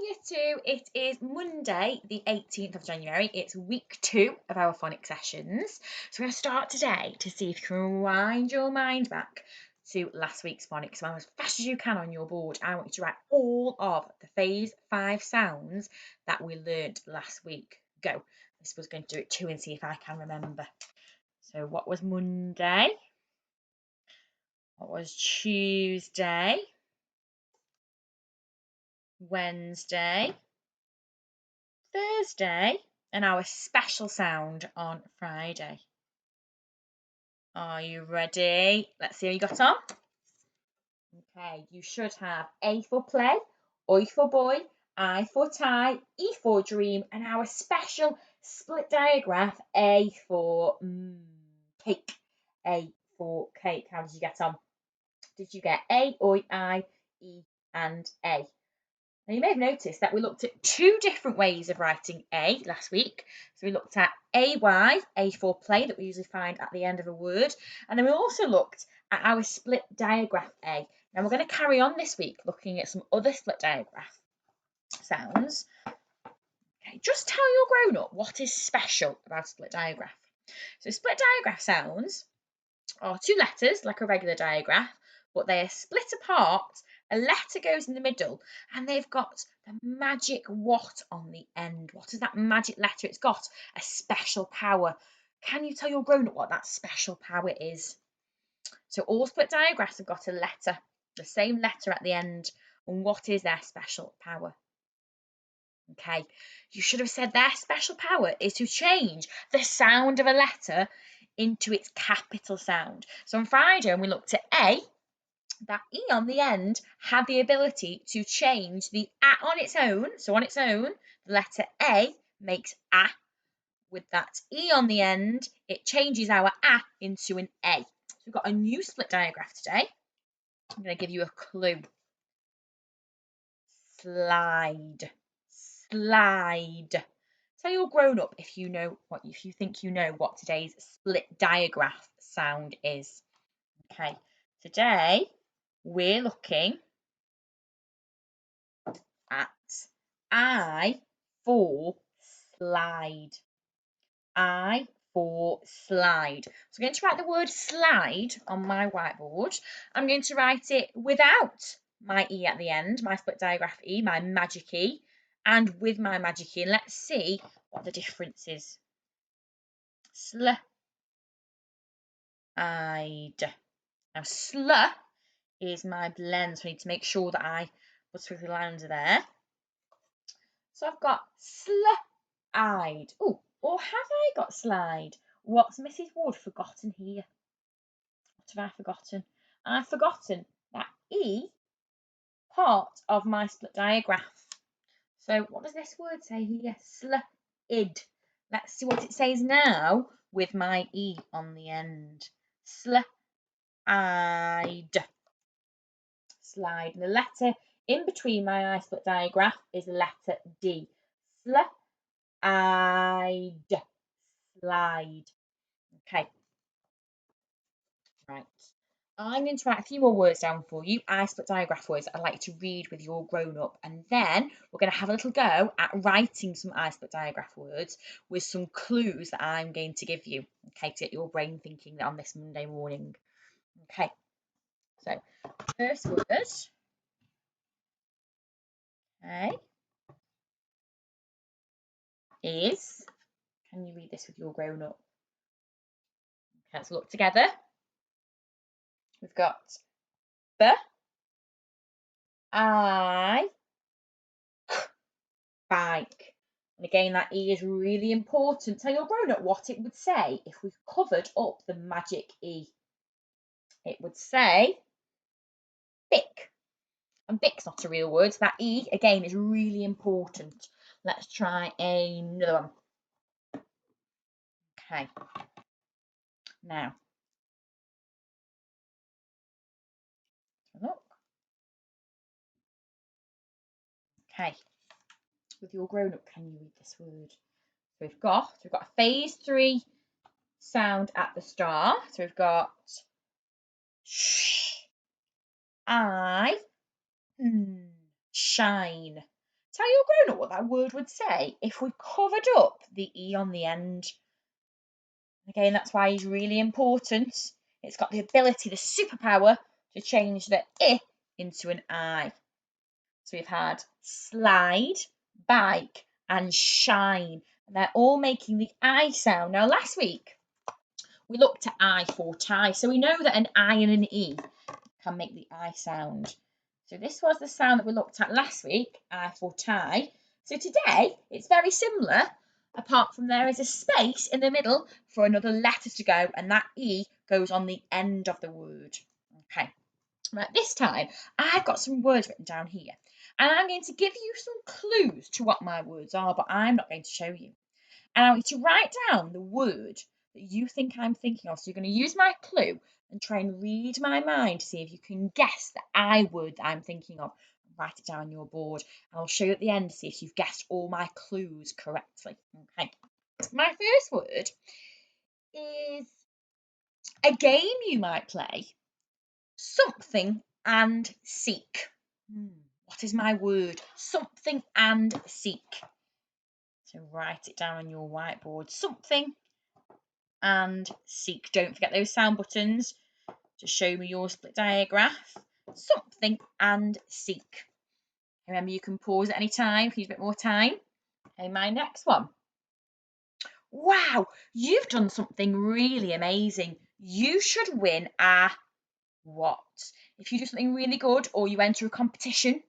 Year 2, it is Monday the 18th of January. It's week 2 of our phonics sessions. So we're going to start today to see if you can rewind your mind back to last week's phonics. So as fast as you can on your board, I want you to write all of the phase 5 sounds that we learnt last week. Go. This was going to do it too and see if I can remember. So what was Monday? What was Tuesday? Wednesday? Thursday, and our special sound on Friday. Are you ready? Let's see how you got on. Okay, you should have A for play, O for boy, I for tie, E for dream, and our special split diagraph, A for cake. A for cake. How did you get on? Did you get A, O, I, E, and A? Now, you may have noticed that we looked at 2 different ways of writing A last week. So we looked at AY, A for play, that we usually find at the end of a word. And then we also looked at our split diagraph A. Now we're going to carry on this week looking at some other split diagraph sounds. Okay, just tell your grown-up what is special about split diagraph. So split diagraph sounds are 2 letters, like a regular diagraph, but they are split apart. A letter goes in the middle and they've got the magic what on the end. What is that magic letter? It's got a special power. Can you tell your grown-up what that special power is? So all split diagraphs have got a letter, the same letter at the end. And what is their special power? Okay, you should have said their special power is to change the sound of a letter into its capital sound. So on Friday, when we looked at A, that E on the end had the ability to change the A on its own. So on its own, the letter A makes A. With that E on the end, it changes our A into an A. So we've got a new split diagraph today. I'm going to give you a clue. Slide. Slide. Tell your grown up if you think you know what today's split diagraph sound is. Okay, today we're looking at I for slide. I for slide. So I'm going to write the word slide on my whiteboard. I'm going to write it without my E at the end, my split diagraph E, my magic E, and with my magic E. And let's see what the difference is. Slide. Now, is my blend, so I need to make sure that I put squiggly lines there. So I've got slide. Oh, or have I got slide? What's Mrs. Wood forgotten here? What have I forgotten? I've forgotten that E part of my split diagraph. So what does this word say here? Slid. Let's see what it says now with my E on the end. Slide. Slide. And the letter in between my I split diagraph is the letter D. Slide. Slide. Okay. Right. I'm going to write a few more words down for you, I split diagraph words that I'd like to read with your grown-up, and then we're going to have a little go at writing some I split diagraph words with some clues that I'm going to give you, okay, to get your brain thinking on this Monday morning. Okay, so first word, okay, is, can you read this with your grown-up? Okay, let's look together. We've got B, I, bike. And again, that E is really important. Tell your grown-up what it would say if we covered up the magic E. It would say bick. And bick's not a real word. So that E, again, is really important. Let's try another one. Okay. Now, look. Okay. With your grown-up, can you read this word? So we've got a phase 3 sound at the start. So we've got sh, I, shine. Tell your grown-up what that word would say if we covered up the E on the end. Again, that's why he's really important. It's got the ability, the superpower, to change the I into an I. So we've had slide, bike, and shine. And they're all making the I sound. Now, last week, we looked at I for tie. So we know that an I and an E can make the I sound. So this was the sound that we looked at last week, I for tie. So today, it's very similar, apart from there is a space in the middle for another letter to go, and that E goes on the end of the word. Okay, right, this time, I've got some words written down here, and I'm going to give you some clues to what my words are, but I'm not going to show you. And I want you to write down the word that you think I'm thinking of. So you're going to use my clue and try and read my mind to see if you can guess the I word that I'm thinking of. Write it down on your board. And I'll show you at the end to see if you've guessed all my clues correctly. Okay. My first word is a game you might play. Something and seek. What is my word? Something and seek. So write it down on your whiteboard. Something and seek. Don't forget those sound buttons to show me your split diagraph. Something and seek. Remember, you can pause at any time if you need a bit more time. Okay, my next one. Wow, you've done something really amazing. You should win a what? If you do something really good or you enter a competition,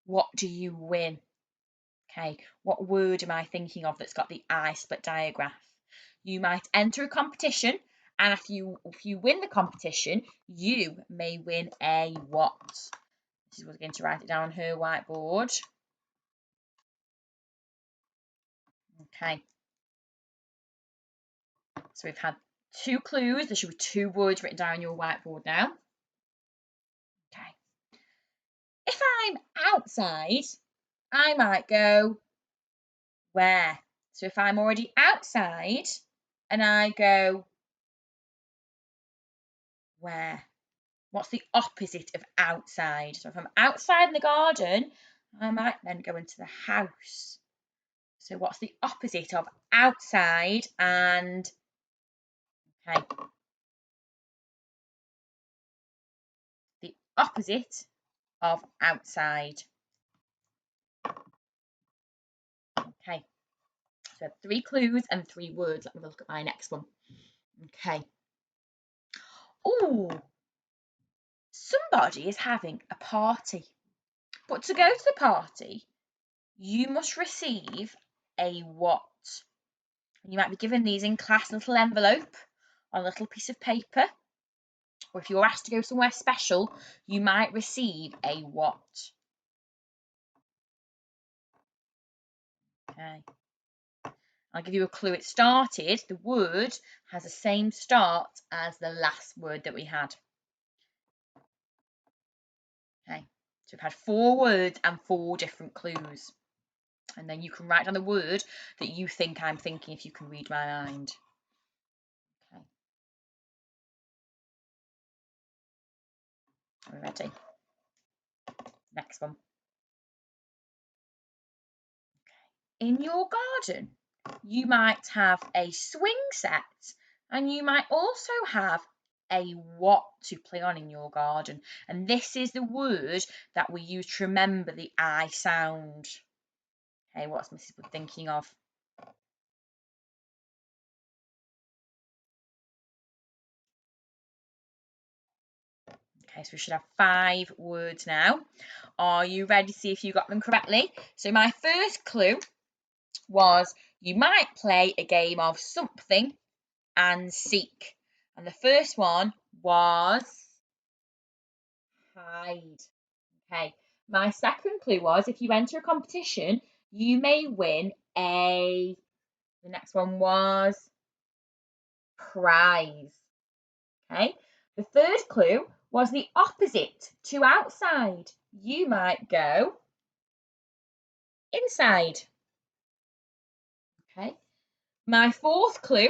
what do you win? Okay, what word am I thinking of that's got the I split diagraph? You might enter a competition, and if you win the competition, you may win a what? This is what's going to write it down on her whiteboard. Okay. So we've had 2 clues. There should be 2 words written down on your whiteboard now. Okay. If I'm outside, I might go where? So if I'm already outside and I go where? What's the opposite of outside? So if I'm outside in the garden, I might then go into the house. So what's the opposite of outside and, okay, the opposite of outside. Okay, so 3 clues and 3 words. Let me look at my next one. Okay. Oh, somebody is having a party. But to go to the party, you must receive a what? You might be given these in class, a little envelope on a little piece of paper. Or if you're asked to go somewhere special, you might receive a what? Okay. I'll give you a clue. It started, the word has the same start as the last word that we had. Okay. So we've had 4 words and 4 different clues. And then you can write down the word that you think I'm thinking if you can read my mind. Okay. Are we ready? Next one. In your garden, you might have a swing set and you might also have a what to play on in your garden. And this is the word that we use to remember the I sound. Okay, what's Mrs. Wood thinking of? Okay, so we should have 5 words now. Are you ready to see if you got them correctly? So my first clue was you might play a game of something and seek. And the first one was hide. Okay. My second clue was if you enter a competition, you may win a. The next one was prize. Okay. The third clue was the opposite to outside. You might go inside. Okay. My fourth clue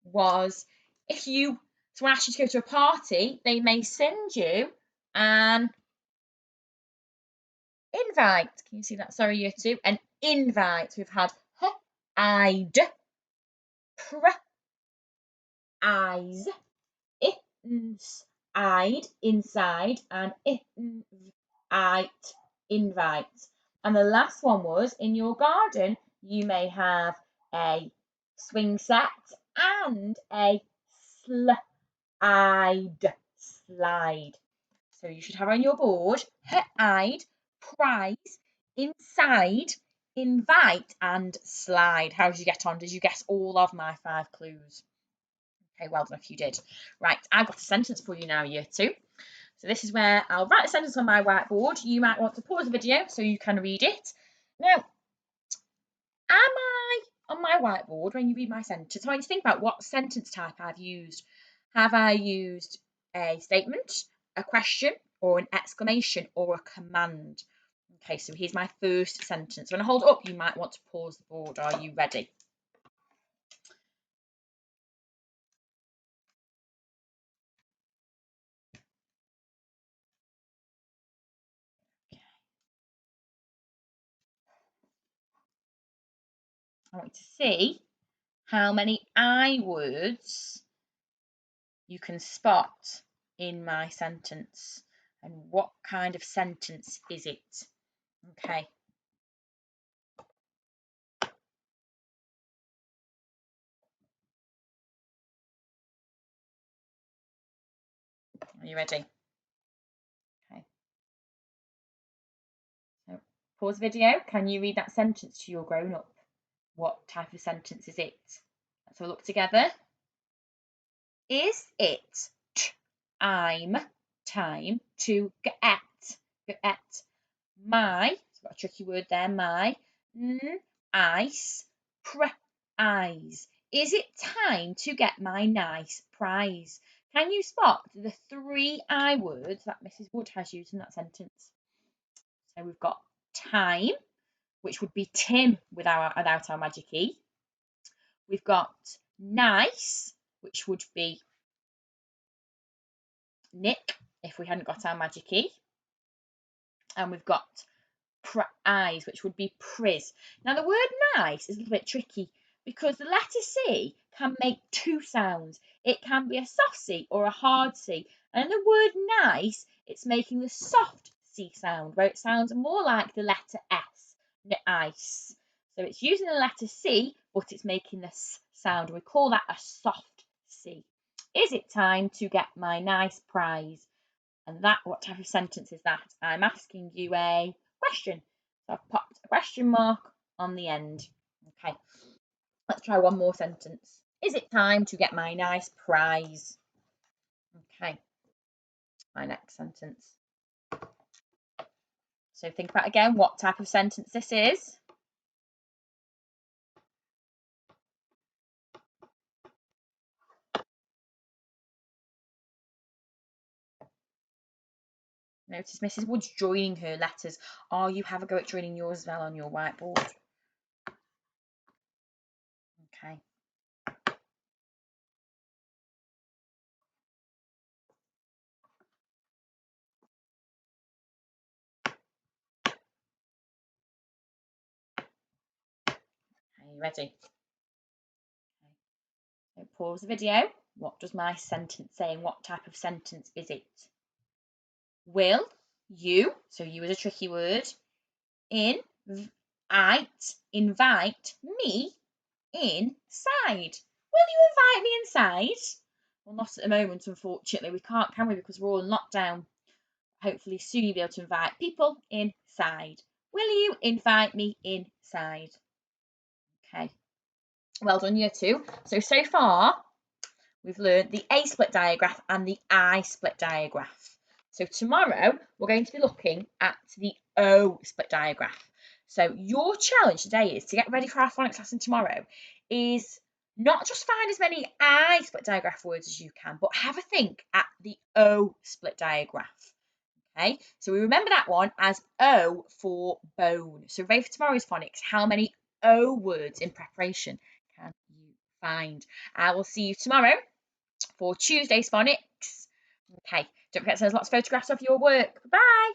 was if you someone asks you to go to a party, they may send you an invite. Can you see that? Sorry, year 2. An invite. We've had I'd, eyes, inside, inside, and invite. And the last one was, in your garden, you may have a swing set and a slide. So you should have on your board, hide, prize, inside, invite, and slide. How did you get on? Did you guess all of my 5 clues? Okay, well done if you did. Right, I've got a sentence for you now, year 2. So this is where I'll write a sentence on my whiteboard. You might want to pause the video so you can read it. Now, am I on my whiteboard when you read my sentence? I want you to think about what sentence type I've used. Have I used a statement, a question, or an exclamation, or a command? Okay, so here's my first sentence. When I hold it up, you might want to pause the board. Are you ready? I want you to see how many I words you can spot in my sentence and what kind of sentence is it. Okay. Are you ready? Okay. So pause the video. Can you read that sentence to your grown up? What type of sentence is it? Let's have a look together. Is it I'm time to get my, it's got a tricky word there, my ice prize. Is it time to get my nice prize? Can you spot the 3 I words that Mrs. Wood has used in that sentence? So we've got time, which would be Tim without our magic E. We've got nice, which would be Nick if we hadn't got our magic E. And we've got prize, which would be priz. Now, the word nice is a little bit tricky because the letter C can make 2 sounds. It can be a soft C or a hard C. And in the word nice, it's making the soft C sound, where it sounds more like the letter S, ice. So it's using the letter C, but it's making the S sound. We call that a soft C. Is it time to get my nice prize? And that, what type of sentence is that? I'm asking you a question. So I've popped a question mark on the end. Okay, let's try one more sentence. Is it time to get my nice prize? Okay, my next sentence. So think about again what type of sentence this is. Notice Mrs. Wood's joining her letters. Or you have a go at joining yours as well on your whiteboard. Okay. Are you ready? Okay. So pause the video. What does my sentence say and what type of sentence is it? Will you, so you is a tricky word, invite me inside. Will you invite me inside? Well, not at the moment, unfortunately. We can't, can we? Because we're all in lockdown. Hopefully soon you'll be able to invite people inside. Will you invite me inside? Okay. Well done, year 2. So far, we've learned the A split diagraph and the I split diagraph. So tomorrow, we're going to be looking at the O split diagraph. So your challenge today is to get ready for our phonics lesson tomorrow is not just find as many I split diagraph words as you can, but have a think at the O split diagraph. Okay, so we remember that one as O for bone. So ready for tomorrow's phonics, how many O words in preparation can you find? I will see you tomorrow for Tuesday's phonics. Okay, don't forget to send us lots of photographs of your work. Bye.